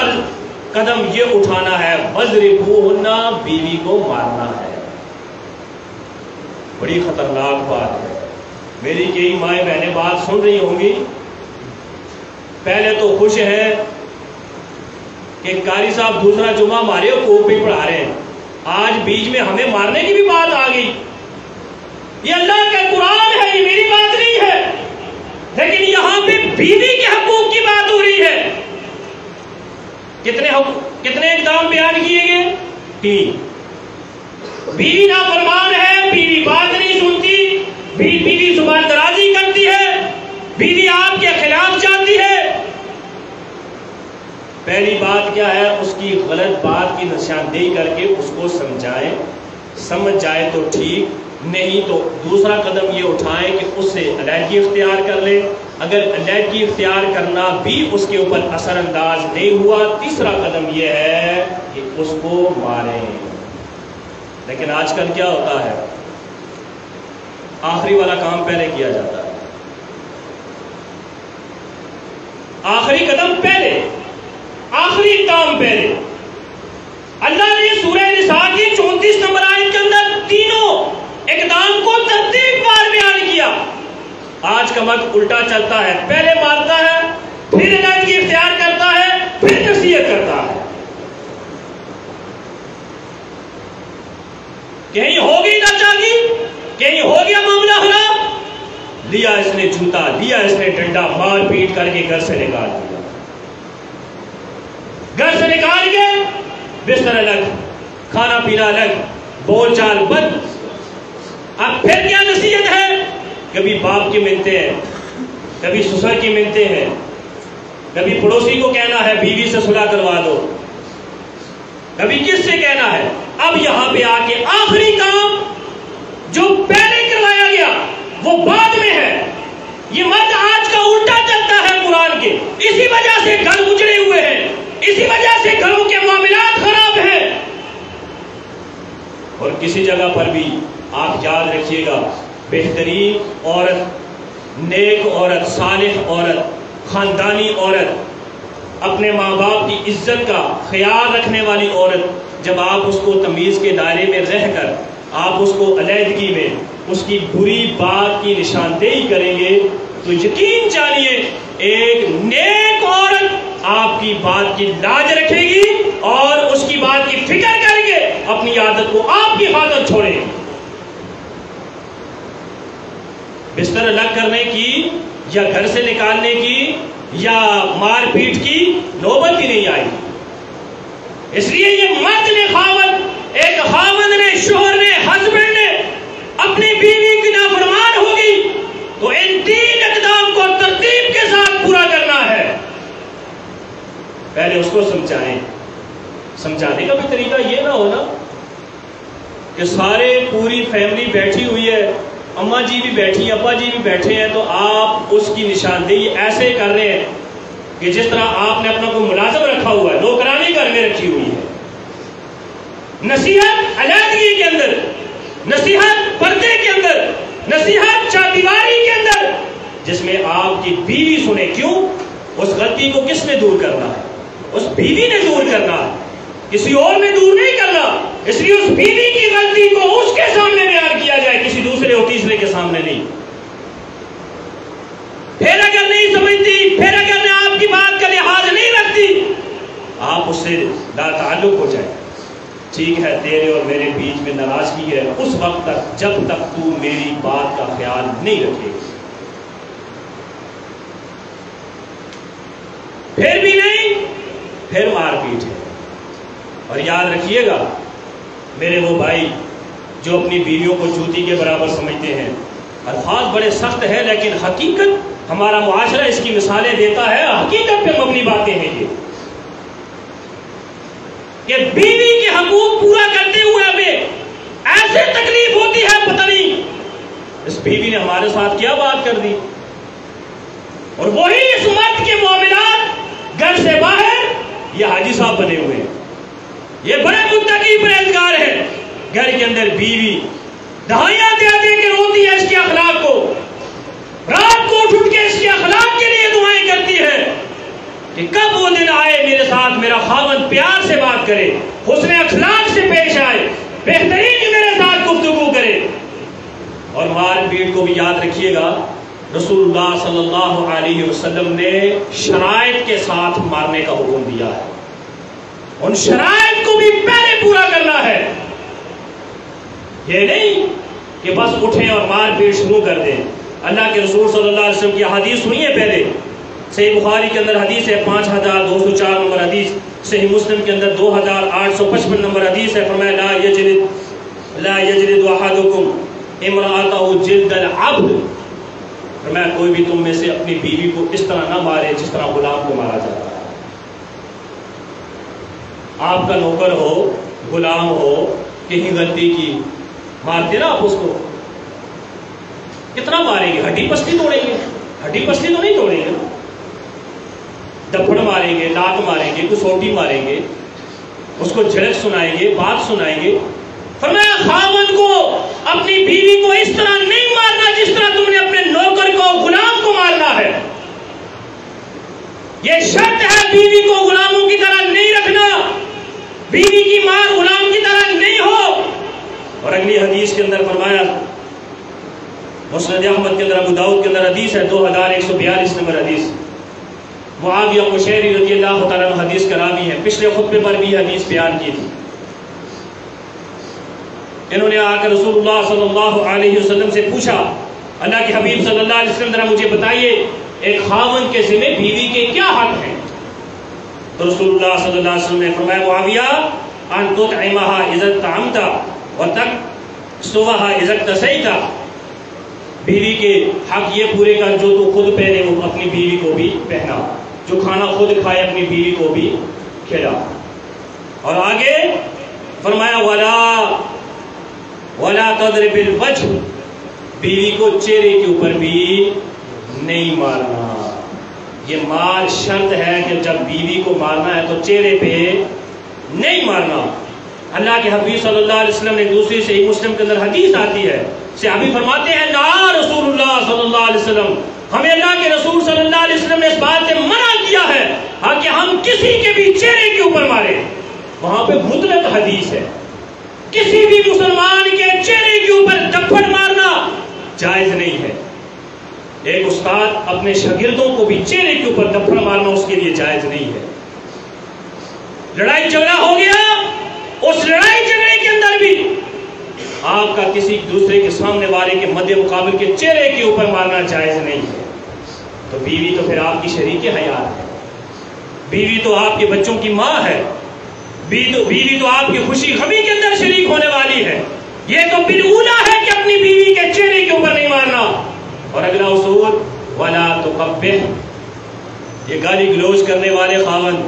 قدم یہ اٹھانا ہے، واضربوہن، بیوی کو مارنا ہے۔ بڑی خطرناک بات ہے، میری کئی مائیں بہنیں بات سن رہی ہوں گی، پہلے تو خوش ہے کہ قاری صاحب دوسرا جمعہ ہمارے کو بھی پڑھا رہے ہیں، آج بیچ میں ہمیں مارنے کی بھی بات آ گئی۔ یہ اللہ کا قرآن ہے، یہ میری بات نہیں ہے، لیکن یہاں پہ بیوی کے حقوق کی بات ہو رہی ہے۔ کتنے اقدام بیان کیے گئے؟ 3۔ بیوی نافرمان ہے، بیوی بات نہیں سنتی، بیوی زبان درازی کرتی ہے، بیوی آپ کے خلاف جاتی ہے۔ پہلی بات کیا ہے؟ اس کی غلط بات کی نشاندہی کر کے اس کو سمجھائیں، سمجھ جائے تو ٹھیک، نہیں تو دوسرا قدم یہ اٹھائیں کہ اس سے علیحدگی اختیار کر لیں۔ اگر علیحدگی اختیار کرنا بھی اس کے اوپر اثر انداز نہیں ہوا، تیسرا قدم یہ ہے کہ اس کو ماریں۔ لیکن آج کل کیا ہوتا ہے؟ آخری والا کام پہلے کیا جاتا ہے، آخری قدم پہلے، آخری کام پہلے۔ اللہ نے سورہ نساء کی 34 نمبر آیت کے اندر تینوں اقدام کو ترتیب وار بیان کیا۔ آج کا وقت الٹا چلتا ہے، پہلے مارتا ہے، پھر علیحدگی اختیار کرتا ہے، پھر نصیحت کرتا ہے۔ کہیں ہوگی نہ چاہیے، کہیں ہو گیا معاملہ خراب، لیا اس نے جوتا، لیا اس نے ڈنڈا، مار پیٹ کر کے گھر سے نکال دیا، گھر سے نکال کے بستر الگ، کھانا پینا الگ، بول چال بند۔ اب پھر کیا نصیحت ہے؟ کبھی باپ کی منتیں ہیں، کبھی سسر کی منتیں ہیں، کبھی پڑوسی کو کہنا ہے بیوی سے صلح کروا دو، کبھی کس سے کہنا ہے۔ اب یہاں پہ آ کے آخری کام جو پہلے کروایا گیا وہ بعد میں ہے۔ یہ مرد آج کا الٹا چلتا ہے قرآن کے، اسی وجہ سے گھر اجڑے ہوئے ہیں، اسی وجہ سے گھروں کے معاملات خراب ہیں۔ اور کسی جگہ پر بھی آپ یاد رکھیے گا، بہترین عورت، نیک عورت، صالح عورت، خاندانی عورت، اپنے ماں باپ کی عزت کا خیال رکھنے والی عورت، جب آپ اس کو تمیز کے دائرے میں رہ کر آپ اس کو علیحدگی میں اس کی بری بات کی نشاندہی کریں گے تو یقین جانیے ایک نیک عورت آپ کی کی بات کی لاج رکھے گی اور اس کی بات کی فکر کریں گے، اپنی عادت کو آپ کی خاطر چھوڑیں گے۔ بستر الگ کرنے کی یا گھر سے نکالنے کی یا مار پیٹ کی نوبت ہی نہیں آئی۔ اس لیے یہ مرد نے ایک خاوند نے، شوہر نے، ہسبینڈ نے اپنی بیوی کی نافرمان ہوگی تو ان 3 اقدام کو ترتیب کے ساتھ پورا کرنا ہے۔ پہلے اس کو سمجھائیں۔ سمجھانے کا بھی طریقہ یہ نہ ہونا کہ پوری فیملی بیٹھی ہوئی ہے، اماں جی بھی بیٹھی ہیں، ابا جی بھی بیٹھے ہیں، تو آپ اس کی نشاندہی ایسے کر رہے ہیں کہ جس طرح آپ نے اپنا کوئی ملازم رکھا ہوا ہے، نوکرانی گھر میں رکھی ہوئی ہے۔ نصیحت علیحدگی کے اندر، نصیحت پردے کے اندر، نصیحت چاردیواری کے اندر، جس میں آپ کی بیوی سنے۔ کیوں؟ اس غلطی کو کس نے دور کرنا ہے؟ اس بیوی نے دور کرنا ہے، کسی اور نے دور نہیں کرنا۔ اس لیے اس بیوی کی غلطی کو اس کے سامنے بیان کیا جائے، کسی دوسرے اور تیسرے کے سامنے نہیں۔ پھر اگر نہیں سمجھتی، پھر اگر میں آپ کی بات کا لحاظ نہیں رکھتی، آپ اس سے لا تعلق ہو جائے۔ ٹھیک ہے، تیرے اور میرے بیچ میں ناراضگی ہے اس وقت تک جب تک تو میری بات کا خیال نہیں رکھے گی۔ پھر بھی نہیں، پھر مار پیٹ ہے۔ اور یاد رکھیے گا میرے وہ بھائی جو اپنی بیویوں کو جوتی کے برابر سمجھتے ہیں، الفاظ بڑے سخت ہیں لیکن حقیقت ہمارا معاشرہ اس کی مثالیں دیتا ہے، حقیقت پہ مبنی باتیں ہیں یہ، کہ بیوی کے حقوق پورا کرتے ہوئے ہمیں ایسے تکلیف ہوتی ہے، پتہ نہیں اس بیوی نے ہمارے ساتھ کیا بات کر دی۔ اور وہی اس مرد کے معاملات گھر سے باہر یہ حاجی صاحب بنے ہوئے ہیں، یہ بڑے متقی پرہیزگار ہیں، گھر کے اندر بیوی دہائیاں دے کے روتی ہے اس کے اخلاق کو، رات کو اٹھ کے اس کے اخلاق کے لیے دعائیں کرتی ہے کہ کب وہ دن آئے میرے ساتھ میرا خاوند پیار سے بات کرے، حسن اخلاق سے پیش آئے، بہترین میرے ساتھ گفتگو کرے۔ اور مار پیٹ کو بھی یاد رکھیے گا، رسول اللہ صلی اللہ علیہ وسلم نے شرائط کے ساتھ مارنے کا حکم دیا ہے، ان شرائط کو بھی پہلے پورا کرنا ہے۔ یہ نہیں کہ بس اٹھیں اور مار پیٹ شروع کر دیں۔ اللہ کے رسول صلی اللہ علیہ وسلم کی حدیث سنیے پہلے، صحیح بخاری کے اندر حدیث ہے 5204 نمبر حدیث، صحیح مسلم کے اندر 2855 نمبر حدیث ہے، فرمایا لا یجلد احدکم امرأته جلد العبد، فرمایا کوئی بھی تم میں سے اپنی بیوی کو اس طرح نہ مارے جس طرح غلام کو مارا جاتا ہے۔ آپ کا نوکر ہو، غلام ہو، کہیں غلطی کی، مارتے نا آپ اس کو، کتنا ماریں گے؟ ہڈی پستی توڑیں گے؟ ہڈی پستی تو نہیں توڑیں گے، دپڑ ماریں گے، لاک ماریں گے، کسوٹی ماریں گے، اس کو جھڑک سنائیں گے، بات سنائیں گے۔ فرمایا خاوند کو اپنی بیوی کو اس طرح نہیں مارنا جس طرح تم نے اپنے نوکر کو، غلام کو مارنا ہے۔ یہ شرط ہے، بیوی کو غلاموں کی طرح نہیں رکھنا، بیوی کی مار غلام کی طرح نہیں ہو۔ اور اگلی حدیث کے اندر فرمایا، مسند احمد کے اندر، ابو داؤد کے اندر حدیث ہے 2142 نمبر حدیث، معاویہ قشیری رضی اللہ تعالیٰ عنہ حدیث کا راوی ہے، پچھلے خطبے پر بھی حدیث بیان کی تھی۔ انہوں نے آ کر رسول اللہ صلی اللہ علیہ وسلم سے پوچھا، اللہ کے حبیب صلی اللہ علیہ وسلم ذرا مجھے بتائیے ایک خاوند کے ذمہ بیوی کے کیا حق ہیں؟ تو رسول اللہ صلی اللہ علیہ وسلم نے فرمایا، معاویہ ان تطعمها اذا طعمت وتكسوها اذا اكتسيت، بیوی کے حق یہ پورے کر جو تو خود پہنے وہ اپنی بیوی کو بھی پہنا، جو کھانا خود کھائے اپنی بیوی کو بھی کھلا۔ اور آگے فرمایا ولا تضرب الوجه، بیوی کو چہرے کے اوپر بھی نہیں مارنا۔ یہ مار شرط ہے کہ جب بیوی کو مارنا ہے تو چہرے پہ نہیں مارنا۔ اللہ کے حبیب صلی اللہ علیہ وسلم نے دوسری صحیح مسلم کے اندر حدیث آتی ہے، صحابی فرماتے ہیں نہا رسول اللہ صلی اللہ علیہ وسلم، ہمیں اللہ کے رسول صلی اللہ علیہ وسلم نے اس بات سے منع کیا ہے کہ ہم کسی کے بھی چہرے کے اوپر مارے۔ وہاں پہ مطلق حدیث ہے، کسی بھی مسلمان کے چہرے کے اوپر دپڑ مارنا جائز نہیں ہے۔ ایک استاد اپنے شاگردوں کو بھی چہرے کے اوپر دپڑ مارنا اس کے لیے جائز نہیں ہے۔ لڑائی جھگڑا ہو گیا، اس لڑائی جھگڑے کے اندر بھی آپ کا کسی دوسرے کے سامنے والے کے مد مقابل کے چہرے کے اوپر مارنا جائز نہیں ہے۔ تو بیوی تو پھر آپ کی شریک حیات ہے، بیوی تو آپ کے بچوں کی ماں ہے، بیوی تو آپ کی خوشی غمی کے اندر شریک ہونے والی ہے۔ یہ تو بالأولیٰ ہے کہ اپنی بیوی کے چہرے کے اوپر نہیں مارنا۔ اور اگلا اصول ولا تقبح، یہ گالی گلوچ کرنے والے خاوند،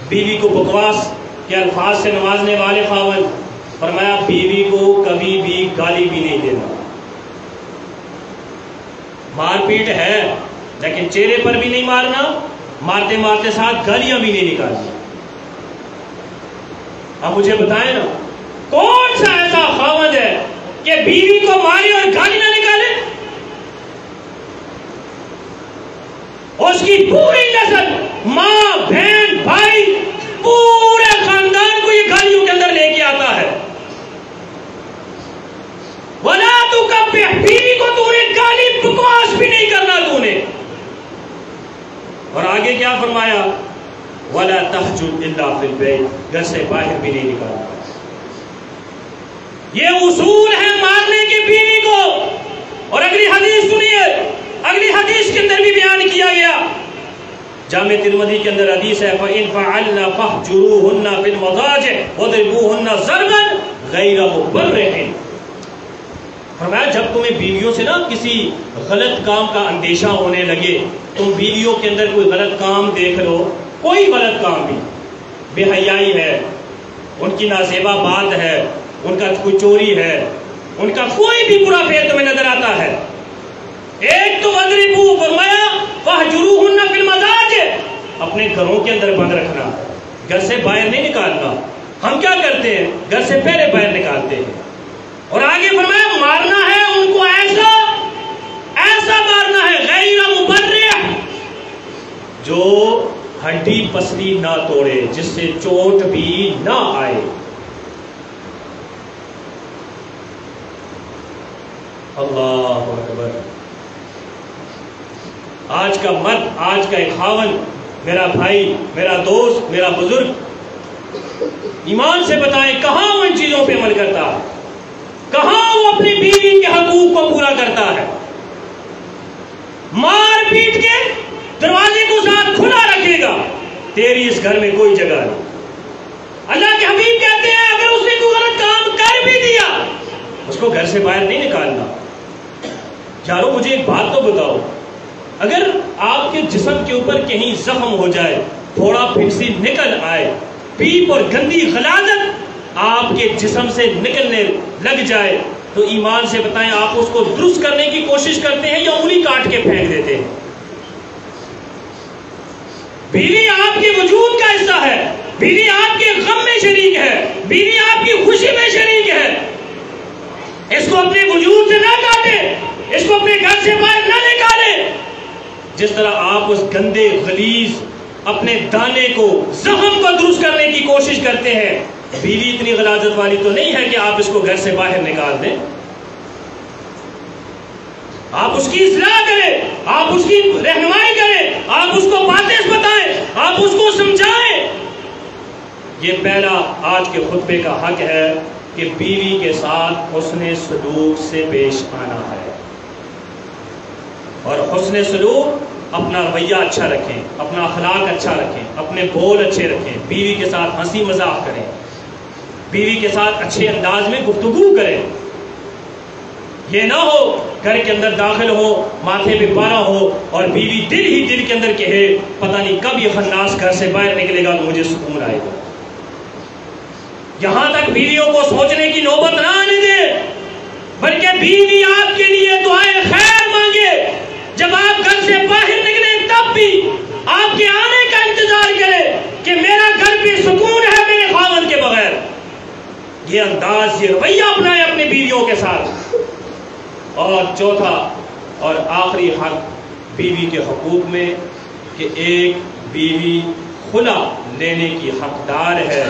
بیوی کو بکواس کے الفاظ سے نوازنے والے خاوند، فرمایا بیوی کو کبھی بھی گالی بھی نہیں دینا۔ مار پیٹ ہے لیکن چہرے پر بھی نہیں مارنا، مارتے مارتے ساتھ گالیاں بھی نہیں نکالنا۔ اب مجھے بتائیں نا، کون سا ایسا خاوند ہے کہ بیوی کو مارے اور گالی نہ نکالے؟ اس کی پوری نسل، ماں بہن بھائی، پورے خاندان کو یہ گالیوں کے اندر لے کے آتا ہے۔ ولا تقبح، بیوی کو تو نے گالی بکواس بھی نہیں کرنا تو نے۔ اور آگے کیا فرمایا؟ ولا تہجر الا فی البیت، گھر سے باہر بھی نہیں نکالنا۔ یہ اصول ہے مارنے کی بیوی کو۔ اور اگلی حدیث سنیے، اگلی حدیث کے اندر بھی بیان کیا گیا، جامع ترمذی کے اندر حدیث ہے فَإِنْ فَعَلْنَ فَاحْجُرُوهُنَّ فِي الْمَضَاجِعِ وَاضْرِبُوهُنَّ ضَرْبًا غَيْرَ مُبَرِّحٍ۔ فرمایا جب تمہیں بیویوں سے نا کسی غلط کام کا اندیشہ ہونے لگے، تم بیویوں کے اندر کوئی غلط کام دیکھ لو، کوئی غلط کام بھی، بے حیائی ہے، ان کی نازیبا بات ہے، ان کا کوئی چوری ہے، ان کا کوئی بھی برا فعل تمہیں نظر آتا ہے، ایک تو وَاضْرِبُوهُ، فرمایا وَاحْجُرُوهُنَّ فِي الْمَضَاجِعِ، اپنے گھروں کے اندر بند رکھنا، گھر سے باہر نہیں نکالنا۔ ہم کیا کرتے ہیں؟ گھر سے پہلے باہر نکالتے ہیں۔ اور آگے فرمایا مارنا ہے ان کو ایسا ایسا مارنا ہے غیر مبرح، جو ہڈی پسلی نہ توڑے، جس سے چوٹ بھی نہ آئے۔ اللہ اکبر۔ آج کا مرد، آج کا ایک خاوند، میرا بھائی، میرا دوست، میرا بزرگ، ایمان سے بتائیں کہاں وہ ان چیزوں پہ عمل کرتا ہے؟ کہاں وہ اپنی بیوی کے حقوق کو پورا کرتا ہے؟ مار پیٹ کے دروازے کو ساتھ کھلا رکھے گا، تیری اس گھر میں کوئی جگہ نہیں۔ اللہ کے حبیب کہتے ہیں اگر اس نے کوئی غلط کام کر بھی دیا، اس کو گھر سے باہر نہیں نکالنا۔ یارو مجھے ایک بات تو بتاؤ، اگر آپ کے جسم کے اوپر کہیں زخم ہو جائے، تھوڑا پھنسی نکل آئے، پیپ اور گندی غلاظت آپ کے جسم سے نکلنے لگ جائے، تو ایمان سے بتائیں آپ اس کو درست کرنے کی کوشش کرتے ہیں یا انگلی کاٹ کے پھینک دیتے ہیں؟ بیوی آپ کے وجود کا حصہ ہے، بیوی آپ کے غم میں شریک ہے، بیوی آپ کی خوشی میں شریک ہے۔ اس کو اپنے وجود سے نہ کاٹے، اس کو اپنے گھر سے باہر نہ نکالے۔ جس طرح آپ اس گندے غلیظ اپنے دانے کو، زخم کو درست کرنے کی کوشش کرتے ہیں، بیوی اتنی غلاظت والی تو نہیں ہے کہ آپ اس کو گھر سے باہر نکال دیں۔ آپ اس کی اصلاح کریں، آپ اس کی رہنمائی کریں، آپ اس کو باتیں بتائیں، آپ اس کو سمجھائیں۔ یہ پہلا آج کے خطبے کا حق ہے کہ بیوی کے ساتھ حسن سلوک سے پیش آنا ہے، اور حسن سلوک اپنا رویہ اچھا رکھیں، اپنا اخلاق اچھا رکھیں، اپنے بول اچھے رکھیں، بیوی کے ساتھ ہنسی مذاق کریں، بیوی کے ساتھ اچھے انداز میں گفتگو کریں۔ یہ نہ ہو گھر کے اندر داخل ہو، ماتھے پہ پارا ہو، اور بیوی دل ہی دل کے اندر کہے پتہ نہیں کب یہ خناس گھر سے باہر نکلے گا تو مجھے سکون آئے گا۔ یہاں تک بیویوں کو سوچنے کی نوبت نہ آنے دے، بلکہ بیوی آپ کے لیے دعائے خیر مانگے، جب آپ گھر سے باہر نکلیں تب بھی آپ کے آنے کا انتظار کرے کہ میرا گھر پہ سکون ہے میرے خاوند کے بغیر۔ یہ انداز، یہ رویہ اپنائے اپنی بیویوں کے ساتھ۔ اور چوتھا اور آخری حق بیوی کے حقوق میں کہ ایک بیوی خلا لینے کی حقدار ہے۔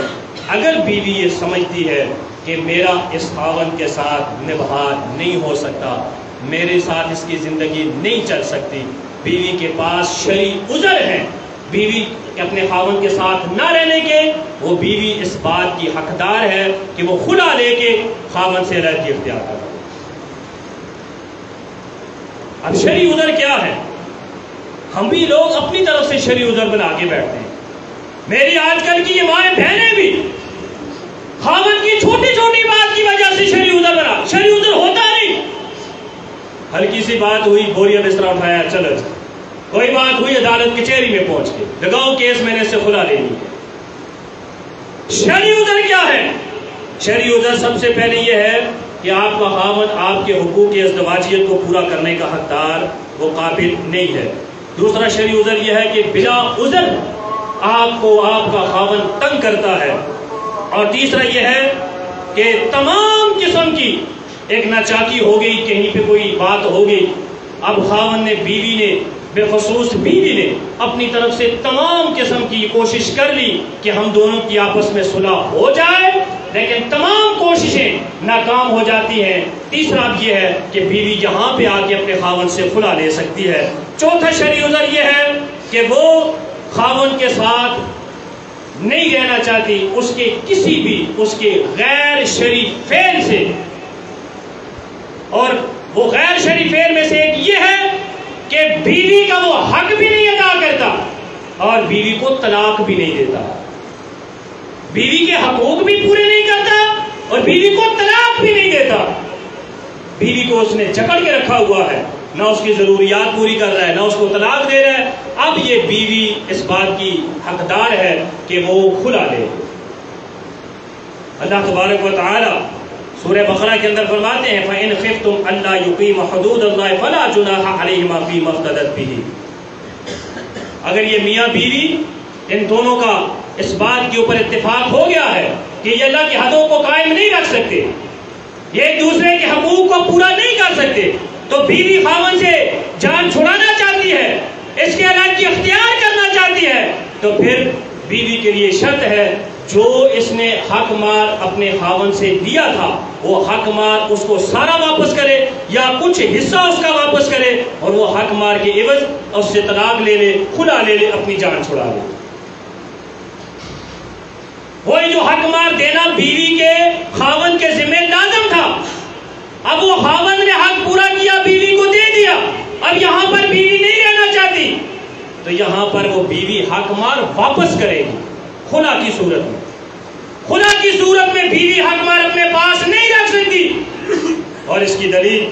اگر بیوی یہ سمجھتی ہے کہ میرا اس خاوند کے ساتھ نبھا نہیں ہو سکتا، میرے ساتھ اس کی زندگی نہیں چل سکتی، بیوی کے پاس شرعی عذر ہیں، بیوی اپنے خاوند کے ساتھ نہ رہنے کے وہ بیوی اس بات کی حقدار ہے کہ وہ خلا لے کے خاوند سے علیحدگی اختیار کرے۔ اب شرعی عذر کیا ہے؟ ہم بھی لوگ اپنی طرف سے شرعی عذر بنا کے بیٹھتے ہیں۔ میری آج کل کی یہ مائیں بہنیں بھی خاوند کی چھوٹی چھوٹی بات کی وجہ سے شرعی عذر بنا، شرعی عذر ہوتا نہیں۔ ہلکی سی بات ہوئی، بوریا بستر اٹھایا، چلو کوئی بات ہوئی، عدالت کچہری میں پہنچ کے لگاؤ کیس، میں نے اس سے خلا لے لی۔ شرعی عذر کیا ہے؟ شرعی عذر سب سے پہلے یہ ہے کہ آپ کا خاوند آپ کے حقوق ازدواجیت کو پورا کرنے کا حقدار، وہ قابل نہیں ہے۔ دوسرا شرعی عذر یہ ہے کہ بلا عذر آپ کو آپ کا خاوند تنگ کرتا ہے۔ اور تیسرا یہ ہے کہ تمام قسم کی ایک ناچاکی ہو گئی، کہیں پہ کوئی بات ہو گئی، اب خاوند نے، بیوی نے، بالخصوص بیوی نے اپنی طرف سے تمام قسم کی کوشش کر لی کہ ہم دونوں کی آپس میں صلح ہو جائے، لیکن تمام کوششیں ناکام ہو جاتی ہیں۔ تیسرا یہ ہے کہ بیوی یہاں پہ آ کے اپنے خاوند سے خلا لے سکتی ہے۔ چوتھا شرعی عذر یہ ہے کہ وہ خاوند کے ساتھ نہیں رہنا چاہتی اس کے کسی بھی اس کے غیر شرعی فعل سے، اور وہ غیر شرعی فعل میں سے ایک یہ ہے کہ بیوی کا وہ حق بھی نہیں ادا کرتا اور بیوی کو طلاق بھی نہیں دیتا، بیوی کے حقوق بھی پورے نہیں کرتا اور بیوی کو طلاق بھی نہیں دیتا۔ بیوی کو اس نے جکڑ کے رکھا ہوا ہے، نہ اس کی ضروریات پوری کر رہا ہے، نہ اس کو طلاق دے رہا ہے۔ اب یہ بیوی اس بات کی حقدار ہے کہ وہ خلا لے۔ اللہ تبارک و تعالی سورہ بقرہ کے اندر فرماتے ہیں فَإِنْ خِفْتُمْ أَلَّا يُقِيمَ حُدُودَ اللَّهِ فَلَا جُنَاحَ عَلَيْهِمَا فِي مَا افْتَدَتْ بِهِ۔ اگر یہ میاں بیوی ان دونوں کا اس بات کے اوپر اتفاق ہو گیا ہے کہ یہ اللہ کی حدوں کو قائم نہیں رکھ سکتے، یہ ایک دوسرے کے حقوق کو پورا نہیں کر سکتے، تو بیوی خاوند سے جان چھڑانا چاہتی ہے، اس کے علیحدگی اختیار کرنا چاہتی ہے، تو پھر بیوی کے لیے شرط ہے جو اس نے حق مار اپنے خاوند سے لیا تھا وہ حق مار اس کو سارا واپس کرے یا کچھ حصہ اس کا واپس کرے، اور وہ حق مار کے عوض اس سے طلاق لے لے، خلا لے لے، اپنی جان چھڑا لے۔ وہی جو حق مار دینا بیوی کے خاوند کے ذمہ لازم تھا، اب وہ خاوند نے حق پورا کیا، بیوی کو دے دیا، اب یہاں پر بیوی نہیں رہنا چاہتی تو یہاں پر وہ بیوی حق مار واپس کرے گی خلا کی صورت میں۔ خلا کی صورت میں بیوی حق مار اپنے پاس نہیں رکھ سکتی، اور اس کی دلیل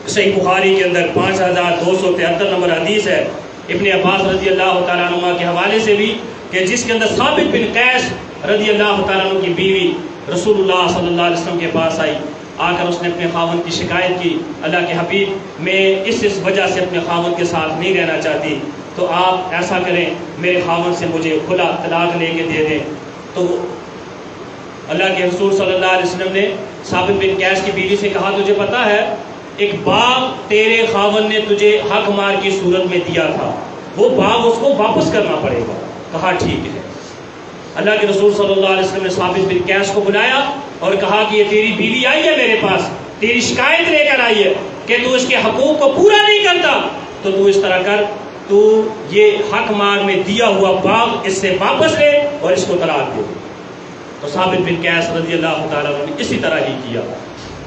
صحیح بخاری کے اندر 5273 نمبر حدیث ہے ابن عباس رضی اللہ تعالیٰ عنہ کے حوالے سے بھی، کہ جس کے اندر ثابت بن قیس رضی اللہ تعالیٰ عنہ کی بیوی رسول اللہ صلی اللہ علیہ وسلم کے پاس آئی، آ کر اس نے اپنے خاوند کی شکایت کی، اللہ کے حبیب میں اس وجہ سے اپنے خاوند کے ساتھ نہیں رہنا چاہتی، تو آپ ایسا کریں میرے خاوند سے مجھے خلا طلاق لے کے دے دیں۔ تو اللہ کے رسول صلی اللہ علیہ وسلم نے ثابت بن قیس کی بیوی سے کہا تجھے پتا ہے ایک باغ تیرے خاوند نے تجھے حق مار کی صورت میں دیا تھا، وہ باغ اس کو واپس کرنا پڑے گا۔ کہا ٹھیک ہے۔ اللہ کے رسول صلی اللہ علیہ وسلم نے ثابت بن قیس کو بلایا اور کہا کہ یہ تیری بیوی آئی ہے میرے پاس، تیری شکایت لے کر آئی ہے کہ تو اس کے حقوق کو پورا نہیں کرتا، تو اس طرح کر، تو یہ حق مار میں دیا ہوا باغ اس سے واپس لے اور اس کو طلاق دے۔ تو ثابت بن قیس رضی اللہ تعالیٰ عنہ نے اسی طرح ہی کیا،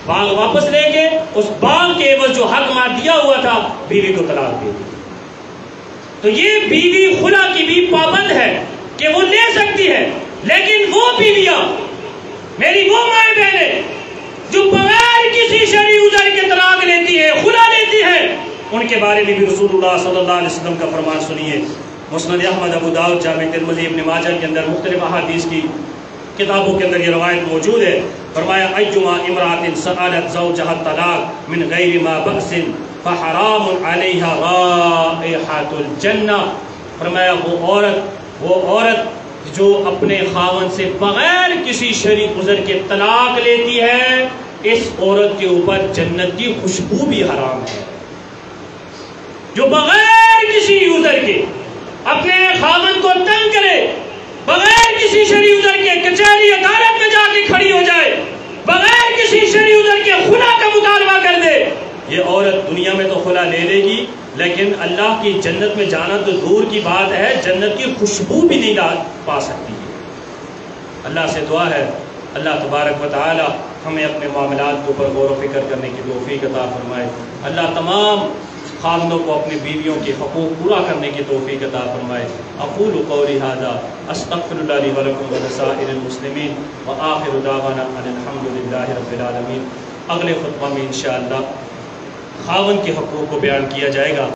باغ واپس لے کے اس باغ کے عوض جو حق مار دیا ہوا تھا بیوی کو طلاق دے دی۔ تو یہ بیوی خلا کی بھی پابند ہے کہ وہ لے سکتی ہے، لیکن وہ بیویاں، میری وہ مائیں بہنیں جو بغیر کسی شرعی عذر کے طلاق لیتی ہے، خلا لیتی ہے، ان کے بارے میں بھی رسول اللہ صلی اللہ علیہ وسلم کا فرمان سنیے۔ مسند احمد، ابو داؤد، جامع ترمذی، ابن ماجہ کے اندر مختلف احادیث کی کتابوں کے اندر یہ روایت موجود ہے۔ فرمایا ایما امرأۃ سألت زوجها الطلاق من غیر ما بأس فحرام علیہا رائحۃ الجنہ۔ فرمایا وہ عورت جو اپنے خاوند سے بغیر کسی شرعی عذر کے طلاق لیتی ہے، اس عورت کے اوپر جنت کی خوشبو بھی حرام ہے۔ جو بغیر کسی عذر کے اپنے خاوند کو تنگ کرے، بغیر کسی شرعی عذر کے کچہری عدالت میں جا کے کھڑی ہو جائے، بغیر کسی شرعی عذر کے خلا کا مطالبہ کر دے، یہ عورت دنیا میں تو خلا لے لے گی، لیکن اللہ کی جنت میں جانا تو دور کی بات ہے، جنت کی خوشبو بھی نہیں پا سکتی ہے۔ اللہ سے دعا ہے اللہ تبارک و تعالی ہمیں اپنے معاملات کے اوپر غور و فکر کرنے کی توفیق عطا فرمائے۔ اللہ تمام خاندوں کو اپنی بیویوں کے حقوق پورا کرنے کی توفیق عطا فرمائے۔ اقول قولی ھذا استغفر اللہ لی ولکم ولسائر المسلمین وآخر دعوانا ان الحمد للہ رب العالمین۔ اگلے خطبہ میں انشاءاللہ خاوند کے حقوق کو بیان کیا جائے گا۔